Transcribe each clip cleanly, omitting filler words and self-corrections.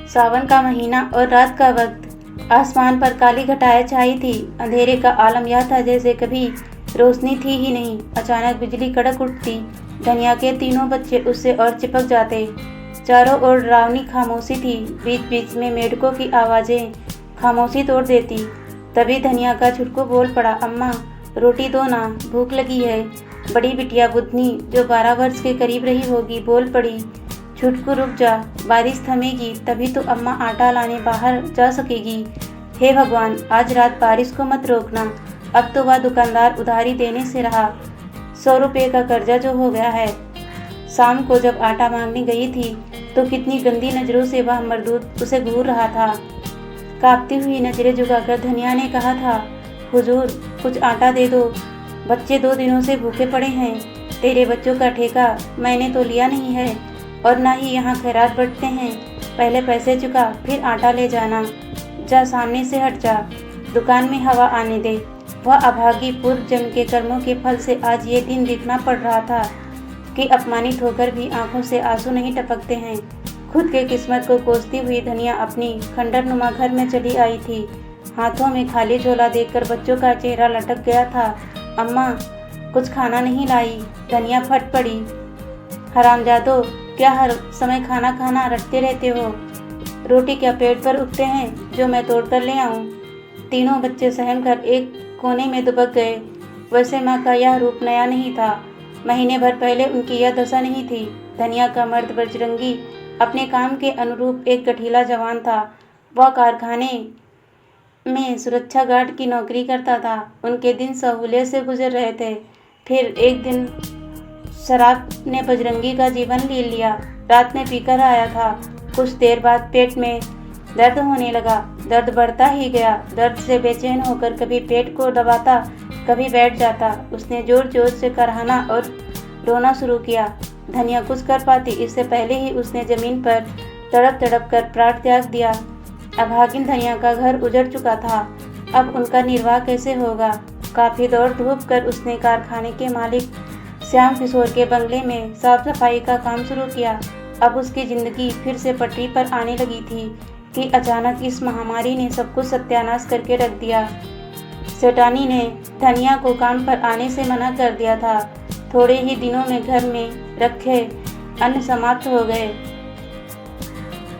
सावन का महीना और रात का वक्त। आसमान पर काली घटाएं छाई थी। अंधेरे का आलम यह था जैसे कभी रोशनी थी ही नहीं। अचानक बिजली कड़क उठती। धनिया के तीनों बच्चे उससे और चिपक जाते। चारों ओर डरावनी खामोशी थी। बीच बीच में मेढकों की आवाज़ें खामोशी तोड़ देती। तभी धनिया का छुटकू बोल पड़ा, अम्मा रोटी दो ना, भूख लगी है। बड़ी बिटिया बुधनी जो 12 वर्ष के करीब रही होगी बोल पड़ी, छुटकू रुक जा, बारिश थमेगी तभी तो अम्मा आटा लाने बाहर जा सकेगी। हे भगवान, आज रात बारिश को मत रोकना। अब तो वह दुकानदार उधारी देने से रहा। 100 रुपये का कर्जा जो हो गया है। शाम को जब आटा मांगने गई थी तो कितनी गंदी नज़रों से वह मर्दूद उसे घूर रहा था। कांपती हुई नजरें झुकाकर धनिया ने कहा था, हुजूर कुछ आटा दे दो, बच्चे 2 दिनों से भूखे पड़े हैं। तेरे बच्चों का ठेका मैंने तो लिया नहीं है और ना ही यहाँ खैरात बंटते हैं। पहले पैसे चुका फिर आटा ले जाना। जा सामने से हट जा, दुकान में हवा आने दे। वह अभागी पूर्व जन्म के कर्मों के फल से आज ये दिन देखना पड़ रहा था कि अपमानित होकर भी आंखों से आंसू नहीं टपकते हैं। खुद के किस्मत को कोसती हुई धनिया अपनी खंडरनुमा घर में चली आई थी। हाथों में खाली झोला देखकर बच्चों का चेहरा लटक गया था। अम्मा कुछ खाना नहीं लाई। धनिया फट पड़ी, हरामजादो, क्या हर समय खाना खाना रटते रहते हो? रोटी क्या पेट पर उगते हैं जो मैं तोड़ कर ले आऊं? तीनों बच्चे सहम कर एक कोने में दुबक गए। वैसे माँ का यह रूप नया नहीं था। महीने भर पहले उनकी यह दशा नहीं थी। धनिया का मर्द बजरंगी अपने काम के अनुरूप एक गठीला जवान था। वह कारखाने में सुरक्षा गार्ड की नौकरी करता था। उनके दिन सहूलियत से गुजर रहे थे। फिर एक दिन शराब ने बजरंगी का जीवन ले लिया। रात में पीकर आया था। कुछ देर बाद पेट में दर्द होने लगा। दर्द बढ़ता ही गया। दर्द से बेचैन होकर कभी पेट को दबाता, कभी बैठ जाता। उसने जोर जोर से कराहना और रोना शुरू किया। धनिया कुछ कर पाती इससे पहले ही उसने जमीन पर तड़प तड़प कर प्राण त्याग दिया। अभागिन धनिया का घर उजड़ चुका था। अब उनका निर्वाह कैसे होगा? काफ़ी दौड़ धूप कर उसने कारखाने के मालिक श्याम किशोर के बंगले में साफ सफाई का काम शुरू किया। अब उसकी ज़िंदगी फिर से पटरी पर आने लगी थी कि अचानक इस महामारी ने सब कुछ सत्यानाश करके रख दिया। सेठानी ने धनिया को काम पर आने से मना कर दिया था। थोड़े ही दिनों में घर में रखे अन्न समाप्त हो गए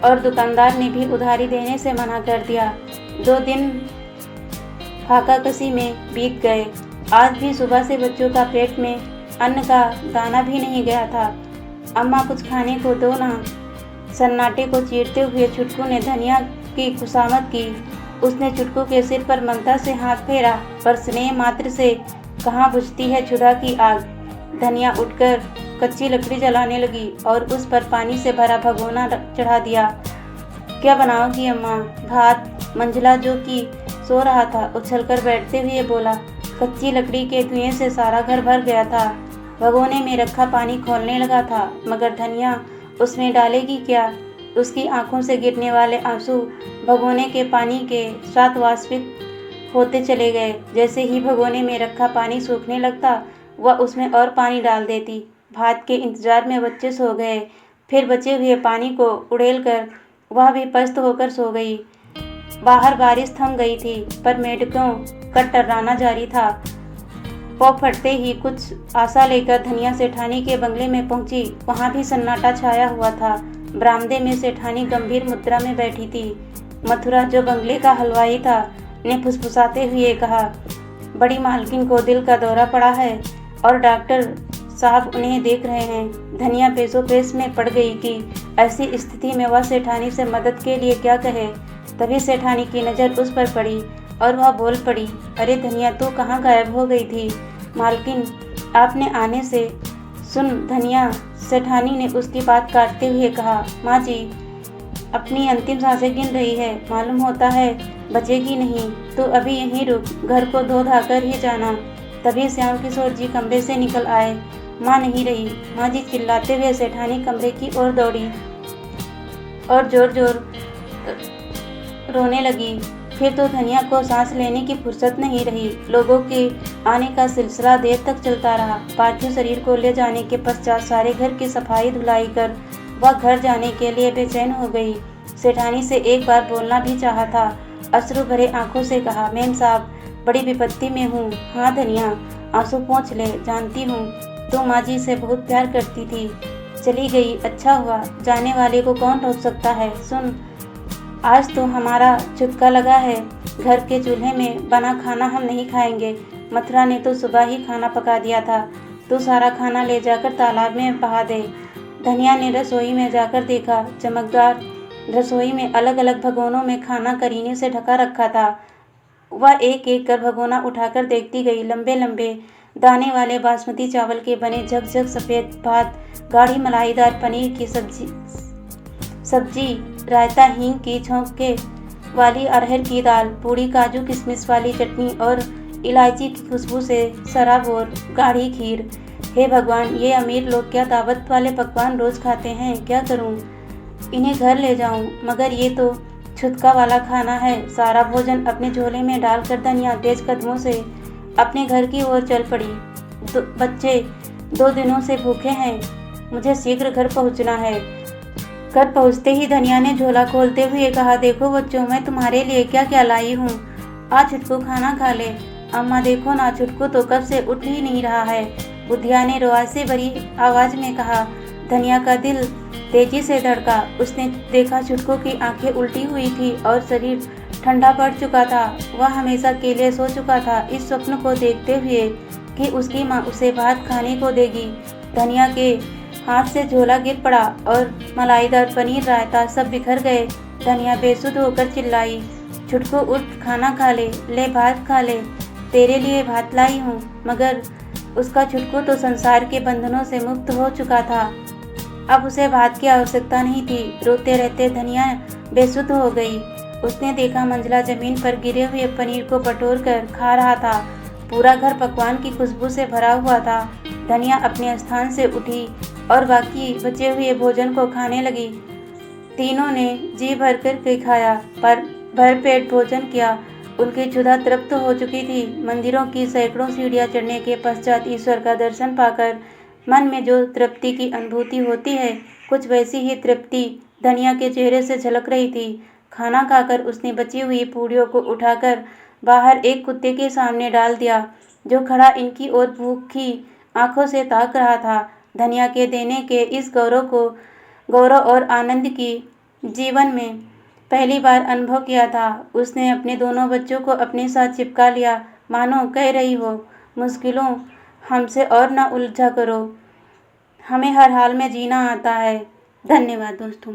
और दुकानदार ने भी उधारी देने से मना कर दिया। 2 दिन फाका कसी में बीत गए। आज भी सुबह से बच्चों का पेट में अन्न का दाना भी नहीं गया था। अम्मा कुछ खाने को दो ना। सन्नाटे को चीरते हुए छुटकू ने धनिया की खुशामद की। उसने छुटकू के सिर पर ममता से हाथ फेरा, पर स्नेह मात्र से कहाँ बुझती है क्षुधा की आग। धनिया उठकर कच्ची लकड़ी जलाने लगी और उस पर पानी से भरा भगोना चढ़ा दिया। क्या बनाओगी अम्मा? भात। मंझला जो कि सो रहा था उछलकर बैठते हुए बोला। कच्ची लकड़ी के धुएं से सारा घर भर गया था। भगोने में रखा पानी खौलने लगा था, मगर धनिया उसमें डालेगी क्या? उसकी आंखों से गिरने वाले आंसू भगोने के पानी के साथ वाष्पित होते चले गए। जैसे ही भगोने में रखा पानी सूखने लगता, वह उसमें और पानी डाल देती। भात के इंतजार में बच्चे सो गए। फिर बचे हुए पानी को उड़ेल कर वह भी पस्त होकर सो गई। बाहर बारिश थम गई थी, पर मेढकों का टर्राना जारी था। पौ फटते ही कुछ आशा लेकर धनिया सेठानी के बंगले में पहुंची। वहां भी सन्नाटा छाया हुआ था। बरामदे में सेठानी गंभीर मुद्रा में बैठी थी। मथुरा, जो बंगले का हलवाई था, ने फुसफुसाते हुए कहा, बड़ी मालकिन को दिल का दौरा पड़ा है और डॉक्टर साहब उन्हें देख रहे हैं। धनिया पेशोपेश में पड़ गई कि ऐसी स्थिति में वह सेठानी से मदद के लिए क्या कहे। तभी सेठानी की नज़र उस पर पड़ी और वह बोल पड़ी, अरे धनिया, तू कहाँ गायब हो गई थी? मालकिन आपने आने से सुन। धनिया सेठानी ने उसकी बात काटते हुए कहा, माँ जी अपनी अंतिम सांसें गिन रही है। मालूम होता है बचेगी नहीं। तो अभी यहीं रुक, घर को धो धाकर ही जाना। तभी श्याम किशोर जी कमरे से निकल आए। माँ नहीं रही। माँ जी चिल्लाते हुए सेठानी कमरे की ओर दौड़ी और जोर जोर रोने लगी। फिर तो धनिया को सांस लेने की फुर्सत नहीं रही। लोगों के आने का सिलसिला देर तक चलता रहा। पार्थिव शरीर को ले जाने के पश्चात सारे घर की सफाई धुलाई कर वह घर जाने के लिए बेचैन हो गई। सेठानी से एक बार बोलना भी चाहा था। अश्रु भरे आंखों से कहा, मेम साहब बड़ी विपत्ति में हूँ। हाँ धनिया, आंसू पोंछ ले। जानती हूँ तू माँ जी से बहुत प्यार करती थी, चली गई, अच्छा हुआ। जाने वाले को कौन रोक सकता है। सुन, आज तो हमारा चुटका लगा है। घर के चूल्हे में बना खाना हम नहीं खाएंगे। मथुरा ने तो सुबह ही खाना पका दिया था। तू सारा खाना ले जाकर तालाब में बहा दे। धनिया ने रसोई में जाकर देखा। चमकदार रसोई में अलग अलग भगोनों में खाना करीने से ढका रखा था। वह एक एक कर भगोना उठाकर देखती गई। लंबे लंबे दाने वाले बासमती चावल के बने झकझक सफ़ेद भात, गाढ़ी मलाईदार पनीर की सब्जी, रायता, हींग की छौंके वाली अरहर की दाल, पूड़ी, काजू किशमिश वाली चटनी और इलायची की खुशबू से सराबोर गाढ़ी खीर। हे भगवान, ये अमीर लोग क्या दावत वाले पकवान रोज खाते हैं। क्या करूं? इन्हें घर ले जाऊं, मगर ये तो छुतका वाला खाना है। सारा भोजन अपने झोले में डालकर धनिया तेज कदमों से अपने घर की ओर चल पड़ी। बच्चे 2 दिनों से भूखे हैं, मुझे शीघ्र घर पहुंचना है। घर पहुंचते ही धनिया ने झोला खोलते हुए कहा, देखो बच्चों, मैं तुम्हारे लिए क्या क्या लाई हूँ। आ छुटकू, खाना खा ले। अम्मा देखो ना, छुटकू तो कब से उठ ही नहीं रहा है। बुधिया ने रोआज से भरी आवाज में कहा। धनिया का दिल तेजी से धड़का। उसने देखा छुटकू की आंखें उल्टी हुई थी और शरीर ठंडा पड़ चुका था। वह हमेशा के लिए सो चुका था, इस स्वप्न को देखते हुए कि उसकी माँ उसे भात खाने को देगी। धनिया के हाथ से झोला गिर पड़ा और मलाईदार पनीर, रायता सब बिखर गए। धनिया बेसुध होकर चिल्लाई, छुटकू उठ, खाना खा ले, ले भात खा ले, तेरे लिए भात लाई हूँ। मगर उसका छुटकू तो संसार के बंधनों से मुक्त हो चुका था। अब उसे भात की आवश्यकता नहीं थी। रोते रहते धनिया बेसुध हो गई। उसने देखा मंजिला जमीन पर गिरे हुए पनीर को बटोर कर खा रहा था। पूरा घर पकवान की खुशबू से भरा हुआ था। धनिया अपने स्थान से उठी और बाकी बचे हुए भोजन को खाने लगी। तीनों ने जी भर कर खाया, पर भरपेट भोजन किया। उनकी क्षुधा तृप्त हो चुकी थी। मंदिरों की सैकड़ों सीढ़ियां चढ़ने के पश्चात ईश्वर का दर्शन पाकर मन में जो तृप्ति की अनुभूति होती है, कुछ वैसी ही तृप्ति धनिया के चेहरे से झलक रही थी। खाना खाकर उसने बची हुई पूड़ियों को उठाकर बाहर एक कुत्ते के सामने डाल दिया, जो खड़ा इनकी ओर भूखी आंखों से ताक रहा था। धनिया के देने के इस गौरव और आनंद की जीवन में पहली बार अनुभव किया था। उसने अपने दोनों बच्चों को अपने साथ चिपका लिया, मानो कह रही हो, मुश्किलों हमसे और न उलझा करो, हमें हर हाल में जीना आता है। धन्यवाद दोस्तों।